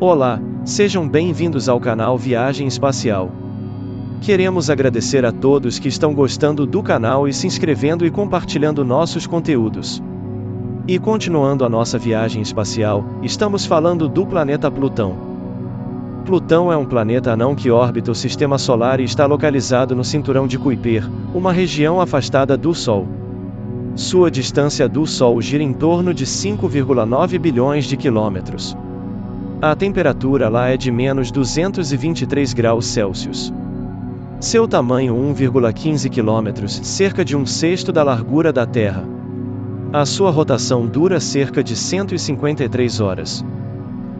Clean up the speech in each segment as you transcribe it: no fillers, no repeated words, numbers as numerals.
Olá, sejam bem-vindos ao canal Viagem Espacial. Queremos agradecer a todos que estão gostando do canal e se inscrevendo e compartilhando nossos conteúdos. E continuando a nossa viagem espacial, estamos falando do planeta Plutão. Plutão é um planeta anão que orbita o Sistema Solar e está localizado no cinturão de Kuiper, uma região afastada do Sol. Sua distância do Sol gira em torno de 5,9 bilhões de quilômetros. A temperatura lá é de menos 223 graus Celsius. Seu tamanho 1,15 km, cerca de 1/6 da largura da Terra. A sua rotação dura cerca de 153 horas.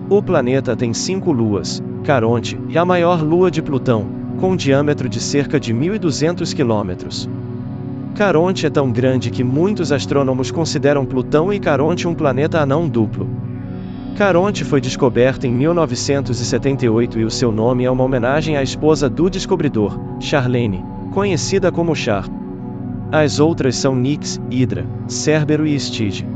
O planeta tem 5 luas, Caronte, e a maior lua de Plutão, com um diâmetro de cerca de 1.200 km. Caronte é tão grande que muitos astrônomos consideram Plutão e Caronte um planeta anão duplo. Caronte foi descoberta em 1978 e o seu nome é uma homenagem à esposa do descobridor, Charlene, conhecida como Char. As outras são Nix, Hydra, Cerbero e Stygia.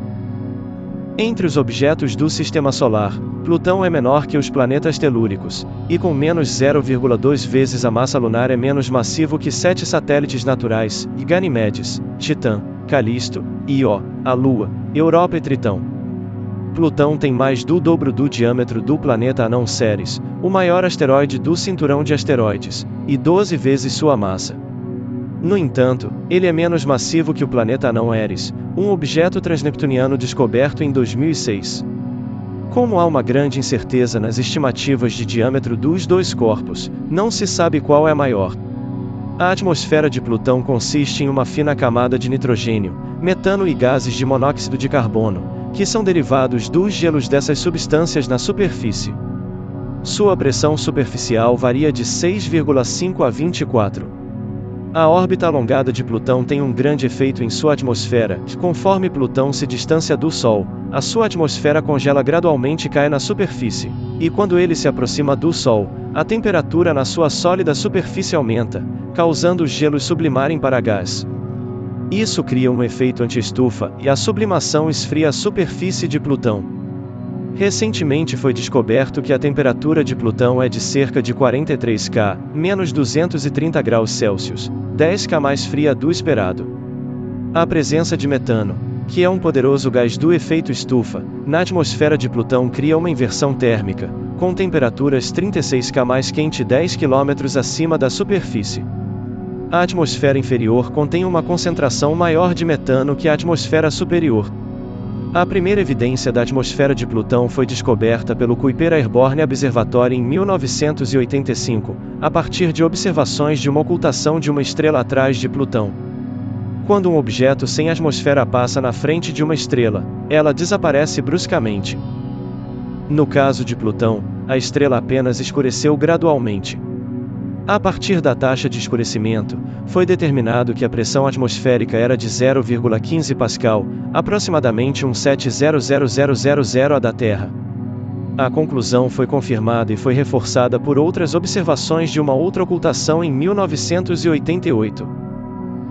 Entre os objetos do Sistema Solar, Plutão é menor que os planetas telúricos, e com menos 0,2 vezes a massa lunar é menos massivo que 7 satélites naturais, Ganymedes, Titã, Calisto, Io, a Lua, Europa e Tritão. Plutão tem mais do dobro do diâmetro do planeta anão Ceres, o maior asteroide do cinturão de asteroides, e 12 vezes sua massa. No entanto, ele é menos massivo que o planeta anão Eris, um objeto transneptuniano descoberto em 2006. Como há uma grande incerteza nas estimativas de diâmetro dos dois corpos, não se sabe qual é maior. A atmosfera de Plutão consiste em uma fina camada de nitrogênio, metano e gases de monóxido de carbono, que são derivados dos gelos dessas substâncias na superfície. Sua pressão superficial varia de 6,5 a 24. A órbita alongada de Plutão tem um grande efeito em sua atmosfera. Conforme Plutão se distancia do Sol, a sua atmosfera congela gradualmente e cai na superfície, e quando ele se aproxima do Sol, a temperatura na sua sólida superfície aumenta, causando os gelos sublimarem para gás. Isso cria um efeito anti-estufa, e a sublimação esfria a superfície de Plutão. Recentemente foi descoberto que a temperatura de Plutão é de cerca de 43 K, menos 230 graus Celsius, 10 K mais fria do esperado. A presença de metano, que é um poderoso gás do efeito estufa, na atmosfera de Plutão cria uma inversão térmica, com temperaturas 36 K mais quente 10 km acima da superfície. A atmosfera inferior contém uma concentração maior de metano que a atmosfera superior. A primeira evidência da atmosfera de Plutão foi descoberta pelo Kuiper Airborne Observatory em 1985, a partir de observações de uma ocultação de uma estrela atrás de Plutão. Quando um objeto sem atmosfera passa na frente de uma estrela, ela desaparece bruscamente. No caso de Plutão, a estrela apenas escureceu gradualmente. A partir da taxa de escurecimento, foi determinado que a pressão atmosférica era de 0,15 pascal, aproximadamente 1,70000 a da Terra. A conclusão foi confirmada e foi reforçada por outras observações de uma outra ocultação em 1988.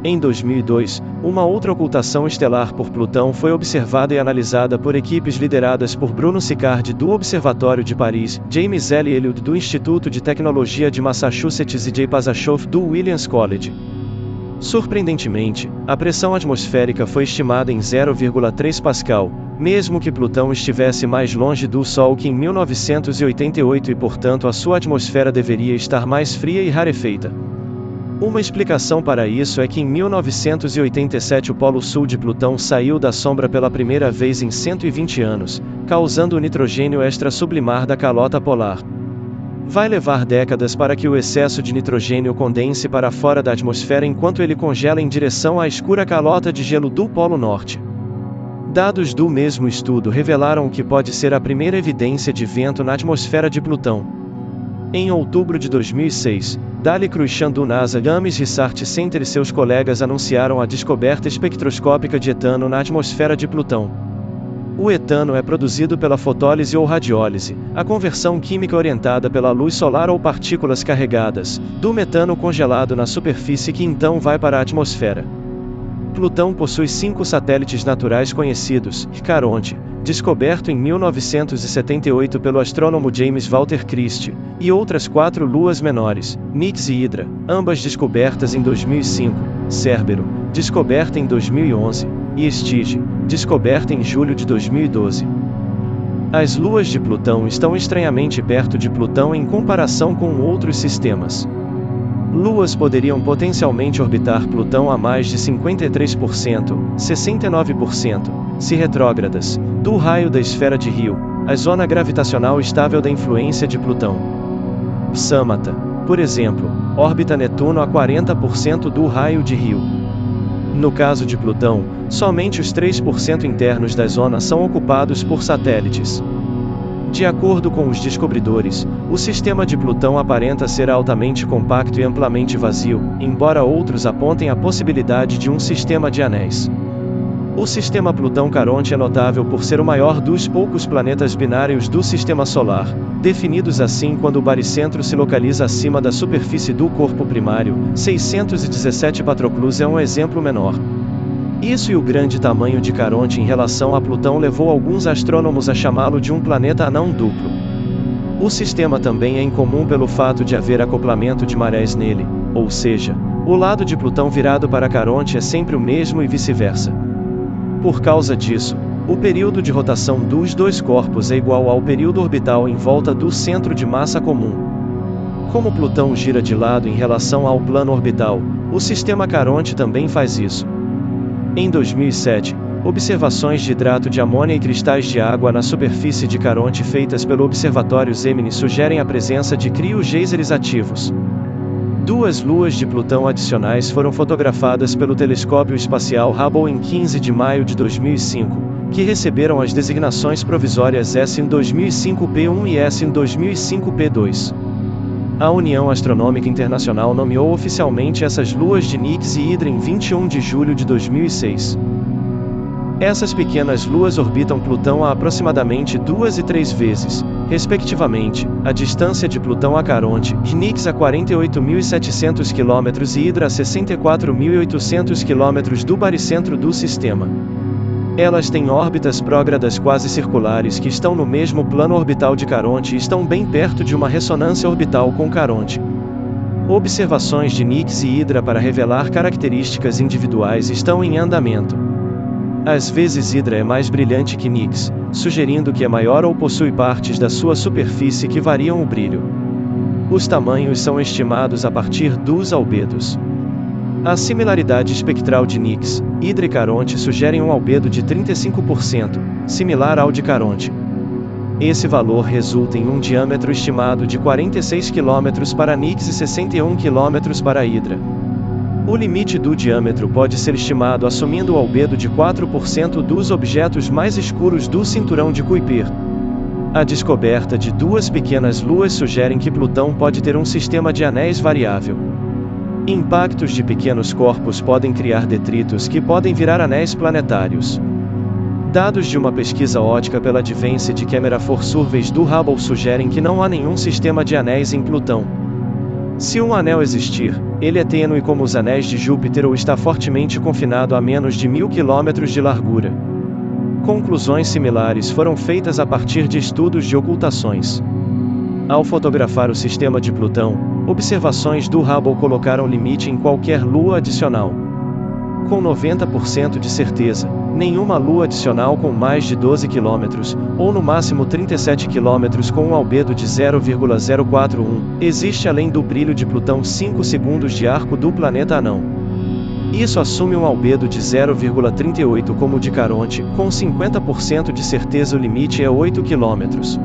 Em 2002, uma outra ocultação estelar por Plutão foi observada e analisada por equipes lideradas por Bruno Sicard do Observatório de Paris, James L. Elliott do Instituto de Tecnologia de Massachusetts e Jay Pasachoff do Williams College. Surpreendentemente, a pressão atmosférica foi estimada em 0,3 pascal, mesmo que Plutão estivesse mais longe do Sol que em 1988 e portanto a sua atmosfera deveria estar mais fria e rarefeita. Uma explicação para isso é que em 1987 o polo sul de Plutão saiu da sombra pela primeira vez em 120 anos, causando o nitrogênio extra-sublimar da calota polar. Vai levar décadas para que o excesso de nitrogênio condense para fora da atmosfera enquanto ele congela em direção à escura calota de gelo do Polo Norte. Dados do mesmo estudo revelaram o que pode ser a primeira evidência de vento na atmosfera de Plutão. Em outubro de 2006, Dali Cruchan do NASA Ames Research Center e seus colegas anunciaram a descoberta espectroscópica de etano na atmosfera de Plutão. O etano é produzido pela fotólise ou radiólise, a conversão química orientada pela luz solar ou partículas carregadas, do metano congelado na superfície que então vai para a atmosfera. Plutão possui 5 satélites naturais conhecidos, Caronte, descoberto em 1978 pelo astrônomo James Walter Christie, e outras 4 luas menores, Nix e Hydra, ambas descobertas em 2005, Cérbero, descoberta em 2011, e Estige, descoberta em julho de 2012. As luas de Plutão estão estranhamente perto de Plutão em comparação com outros sistemas. Luas poderiam potencialmente orbitar Plutão a mais de 53%, 69%, se retrógradas, do raio da esfera de Rio, a zona gravitacional estável da influência de Plutão. Psâmata, por exemplo, orbita Netuno a 40% do raio de Rio. No caso de Plutão, somente os 3% internos da zona são ocupados por satélites. De acordo com os descobridores, o sistema de Plutão aparenta ser altamente compacto e amplamente vazio, embora outros apontem a possibilidade de um sistema de anéis. O sistema Plutão-Caronte é notável por ser o maior dos poucos planetas binários do Sistema Solar, definidos assim quando o baricentro se localiza acima da superfície do corpo primário. 617 Patroclus é um exemplo menor. Isso e o grande tamanho de Caronte em relação a Plutão levou alguns astrônomos a chamá-lo de um planeta anão duplo. O sistema também é incomum pelo fato de haver acoplamento de marés nele, ou seja, o lado de Plutão virado para Caronte é sempre o mesmo e vice-versa. Por causa disso, o período de rotação dos dois corpos é igual ao período orbital em volta do centro de massa comum. Como Plutão gira de lado em relação ao plano orbital, o sistema Caronte também faz isso. Em 2007, observações de hidrato de amônia e cristais de água na superfície de Caronte feitas pelo Observatório Gemini sugerem a presença de criogéiseres ativos. 2 luas de Plutão adicionais foram fotografadas pelo telescópio espacial Hubble em 15 de maio de 2005, que receberam as designações provisórias SN 2005P1 e SN 2005P2. A União Astronômica Internacional nomeou oficialmente essas luas de Nix e Hydra em 21 de julho de 2006. Essas pequenas luas orbitam Plutão a aproximadamente 2 e 3 vezes, respectivamente, a distância de Plutão a Caronte, de Nix a 48.700 km e Hydra a 64.800 km do baricentro do sistema. Elas têm órbitas prógradas quase circulares que estão no mesmo plano orbital de Caronte e estão bem perto de uma ressonância orbital com Caronte. Observações de Nix e Hydra para revelar características individuais estão em andamento. Às vezes Hydra é mais brilhante que Nix, sugerindo que é maior ou possui partes da sua superfície que variam o brilho. Os tamanhos são estimados a partir dos albedos. A similaridade espectral de Nix, Hydra e Caronte sugerem um albedo de 35%, similar ao de Caronte. Esse valor resulta em um diâmetro estimado de 46 km para Nix e 61 km para Hydra. O limite do diâmetro pode ser estimado assumindo o albedo de 4% dos objetos mais escuros do cinturão de Kuiper. A descoberta de 2 pequenas luas sugere que Plutão pode ter um sistema de anéis variável. Impactos de pequenos corpos podem criar detritos que podem virar anéis planetários. Dados de uma pesquisa ótica pela Advanced Camera for Surveys do Hubble sugerem que não há nenhum sistema de anéis em Plutão. Se um anel existir, ele é tênue como os anéis de Júpiter ou está fortemente confinado a menos de 1.000 km de largura. Conclusões similares foram feitas a partir de estudos de ocultações. Ao fotografar o sistema de Plutão, observações do Hubble colocaram limite em qualquer lua adicional. Com 90% de certeza, nenhuma lua adicional com mais de 12 km, ou no máximo 37 km com um albedo de 0,041, existe além do brilho de Plutão 5 segundos de arco do planeta anão. Isso assume um albedo de 0,38 como o de Caronte, com 50% de certeza o limite é 8 km.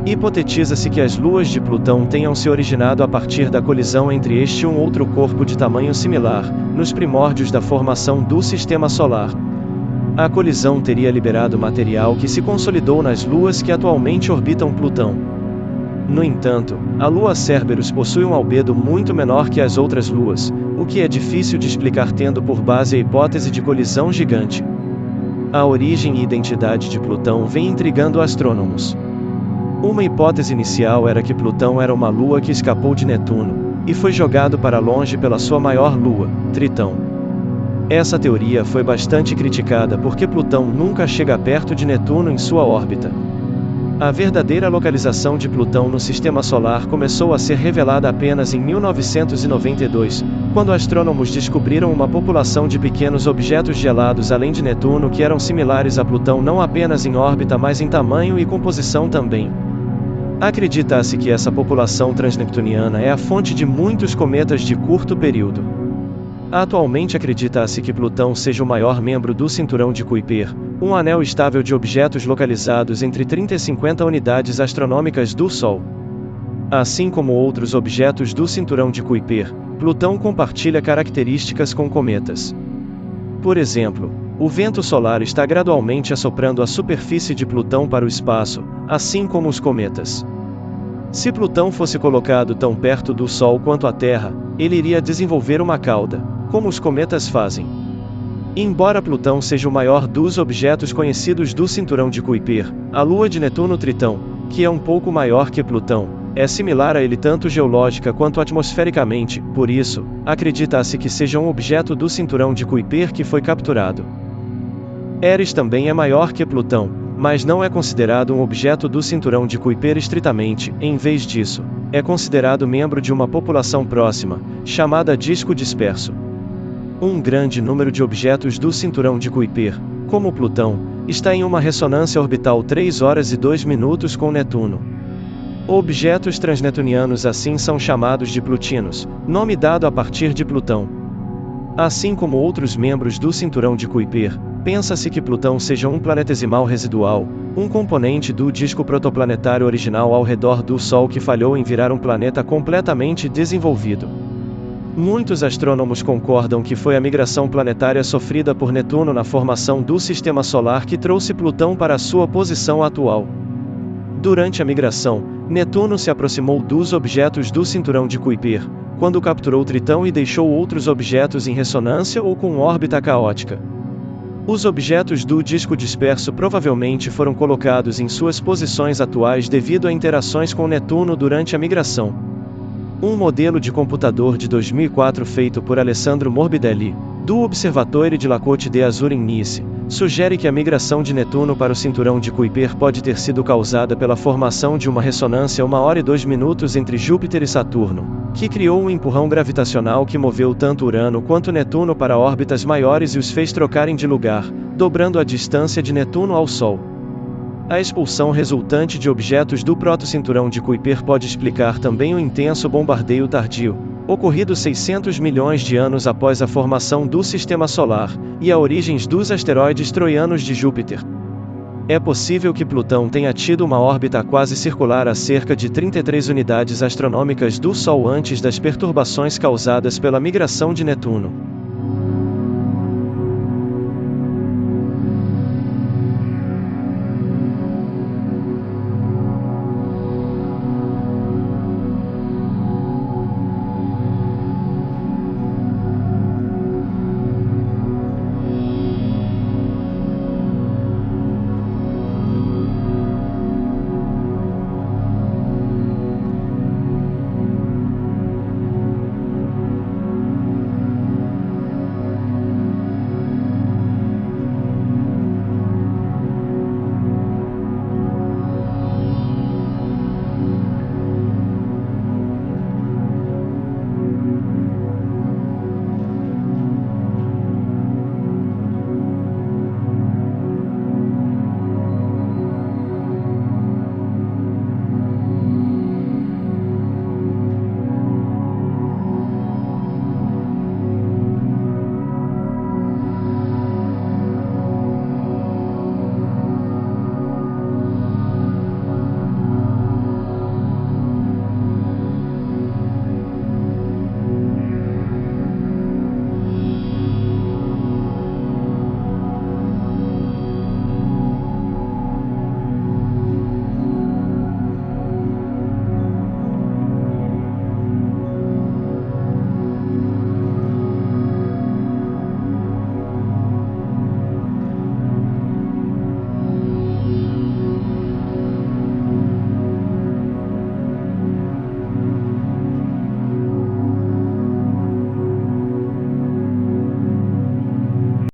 Hipotetiza-se que as luas de Plutão tenham se originado a partir da colisão entre este e um outro corpo de tamanho similar, nos primórdios da formação do Sistema Solar. A colisão teria liberado material que se consolidou nas luas que atualmente orbitam Plutão. No entanto, a lua Cerberus possui um albedo muito menor que as outras luas, o que é difícil de explicar tendo por base a hipótese de colisão gigante. A origem e identidade de Plutão vem intrigando astrônomos. Uma hipótese inicial era que Plutão era uma lua que escapou de Netuno, e foi jogado para longe pela sua maior lua, Tritão. Essa teoria foi bastante criticada porque Plutão nunca chega perto de Netuno em sua órbita. A verdadeira localização de Plutão no Sistema Solar começou a ser revelada apenas em 1992, quando astrônomos descobriram uma população de pequenos objetos gelados além de Netuno que eram similares a Plutão não apenas em órbita mas em tamanho e composição também. Acredita-se que essa população transneptuniana é a fonte de muitos cometas de curto período. Atualmente acredita-se que Plutão seja o maior membro do cinturão de Kuiper, um anel estável de objetos localizados entre 30 e 50 unidades astronômicas do Sol. Assim como outros objetos do cinturão de Kuiper, Plutão compartilha características com cometas. Por exemplo, o vento solar está gradualmente assoprando a superfície de Plutão para o espaço, assim como os cometas. Se Plutão fosse colocado tão perto do Sol quanto a Terra, ele iria desenvolver uma cauda, como os cometas fazem. Embora Plutão seja o maior dos objetos conhecidos do cinturão de Kuiper, a lua de Netuno Tritão, que é um pouco maior que Plutão, é similar a ele tanto geológica quanto atmosfericamente, por isso, acredita-se que seja um objeto do cinturão de Kuiper que foi capturado. Eris também é maior que Plutão, mas não é considerado um objeto do cinturão de Kuiper estritamente, em vez disso, é considerado membro de uma população próxima, chamada disco disperso. Um grande número de objetos do cinturão de Kuiper, como Plutão, está em uma ressonância orbital 3 horas e 2 minutos com Netuno. Objetos transnetunianos assim são chamados de plutinos, nome dado a partir de Plutão. Assim como outros membros do cinturão de Kuiper, pensa-se que Plutão seja um planetesimal residual, um componente do disco protoplanetário original ao redor do Sol que falhou em virar um planeta completamente desenvolvido. Muitos astrônomos concordam que foi a migração planetária sofrida por Netuno na formação do Sistema Solar que trouxe Plutão para a sua posição atual. Durante a migração, Netuno se aproximou dos objetos do cinturão de Kuiper, quando capturou Tritão e deixou outros objetos em ressonância ou com órbita caótica. Os objetos do disco disperso provavelmente foram colocados em suas posições atuais devido a interações com Netuno durante a migração. Um modelo de computador de 2004 feito por Alessandro Morbidelli, do Observatório de la Côte d'Azur em Nice, sugere que a migração de Netuno para o cinturão de Kuiper pode ter sido causada pela formação de uma ressonância 1 hora e 2 minutos entre Júpiter e Saturno, que criou um empurrão gravitacional que moveu tanto Urano quanto Netuno para órbitas maiores e os fez trocarem de lugar, dobrando a distância de Netuno ao Sol. A expulsão resultante de objetos do protocinturão de Kuiper pode explicar também o intenso bombardeio tardio, ocorrido 600 milhões de anos após a formação do Sistema Solar, e a origens dos asteroides troianos de Júpiter. É possível que Plutão tenha tido uma órbita quase circular a cerca de 33 unidades astronômicas do Sol antes das perturbações causadas pela migração de Netuno.